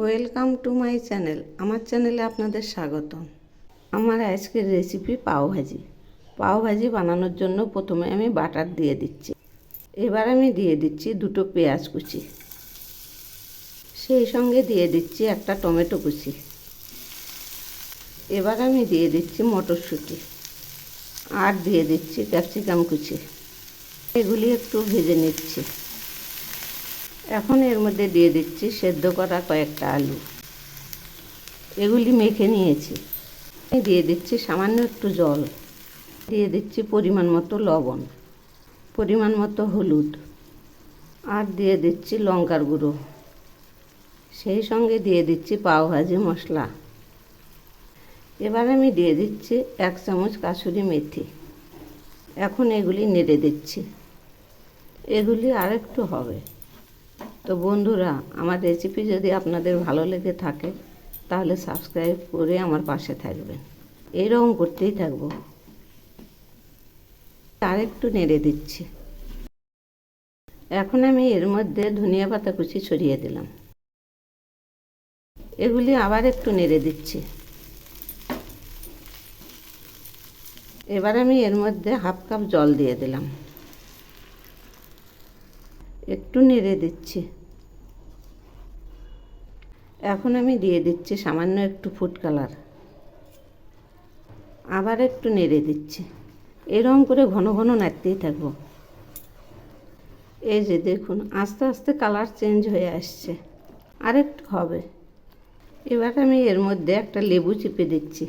Welcome to my channel. আমার চ্যানেলে আপনাদের স্বাগতম। আমার আজকের রেসিপি পাওভাজি। পাওভাজি বানানোর জন্য প্রথমে আমি বাটার দিয়ে দিচ্ছি। এবার আমি দিয়ে দিচ্ছি দুটো পেঁয়াজ কুচি, সেই সঙ্গে দিয়ে দিচ্ছি একটা টমেটো কুচি। এবার আমি দিয়ে দিচ্ছি মটরশুঁটি আর দিয়ে দিচ্ছি ক্যাপসিকাম কুচি। এগুলি একটু ভেজে নিচ্ছি। এখন এর মধ্যে দিয়ে দিচ্ছি সেদ্ধ করা কয়েকটা আলু। এগুলি মেখে নিয়েছি। দিয়ে দিচ্ছি সামান্য একটু জল, দিয়ে দিচ্ছি পরিমাণ মতো লবণ, পরিমাণ মতো হলুদ, আর দিয়ে দিচ্ছি লঙ্কার গুঁড়ো। সেই সঙ্গে দিয়ে দিচ্ছি পাওভাজি মশলা। এবার আমি দিয়ে দিচ্ছি 1 চামচ কাসুরি মেথি। এখন এগুলি নেড়ে দিচ্ছি। এগুলি আর একটু হবে। তো বন্ধুরা, আমার রেসিপি যদি আপনাদের ভালো লেগে থাকে তাহলে সাবস্ক্রাইব করে আমার পাশে থাকবেন। এইরকম করতেই থাকবো। আর একটু নেড়ে দিচ্ছি। এখন আমি এর মধ্যে ধনিয়া পাতা কুচি ছড়িয়ে দিলাম। এগুলি আবার একটু নেড়ে দিচ্ছি। এবার আমি এর মধ্যে 1/2 কাপ জল দিয়ে দিলাম। একটু নেড়ে দিচ্ছি। এখন আমি দিয়ে দিচ্ছি সামান্য একটু ফুড কালার। আবার একটু নেড়ে দিচ্ছি। এরকম করে ঘন ঘন নাড়তেই থাকবো। এই যে দেখুন, আস্তে আস্তে কালার চেঞ্জ হয়ে আসছে। আর একটু হবে। এবার আমি এর মধ্যে একটা লেবু চিপে দিচ্ছি।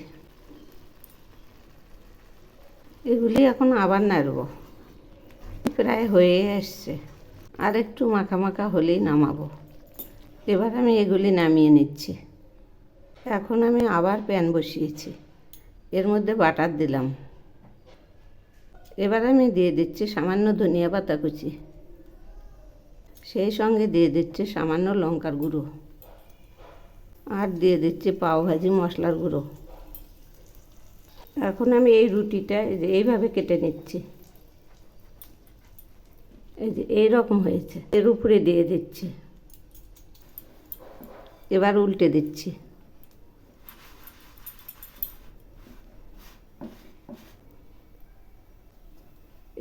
এগুলি এখন আবার নাড়ব। প্রায় হয়ে আসছে। আর একটু মাখা মাখা হলেই নামাবো। এবার আমি এগুলি নামিয়ে নিচ্ছি। এখন আমি আবার প্যান বসিয়েছি। এর মধ্যে বাটার দিলাম। এবার আমি দিয়ে দিচ্ছি সামান্য ধনিয়া পাতা কুচি, সেই সঙ্গে দিয়ে দিচ্ছি সামান্য লঙ্কার গুঁড়ো, আর দিয়ে দিচ্ছি পাওভাজি মশলার গুঁড়ো। এখন আমি এই রুটিটা এইভাবে কেটে নিচ্ছি। এই যে এইরকম হয়েছে। এর উপরে দিয়ে দিচ্ছি। এবার উল্টে দিচ্ছি।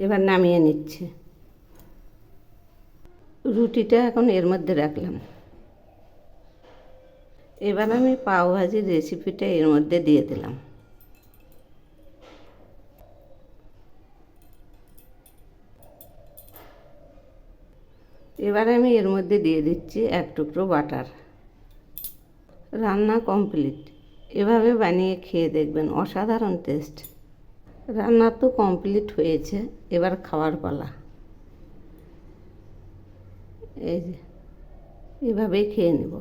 এবার নামিয়ে নিচ্ছি। রুটিটা এখন এর মধ্যে রাখলাম। এবার আমি পাওভাজির রেসিপিটা এর মধ্যে দিয়ে দিলাম। এবার আমি এর মধ্যে দিয়ে দিচ্ছি 1 টুকরো বাটার। রান্না কমপ্লিট। এভাবে বানিয়ে খেয়ে দেখবেন, অসাধারণ টেস্ট। রান্না তো কমপ্লিট হয়েছে, এবার খাওয়ার পালা। এই যে এভাবেই খেয়ে নেব।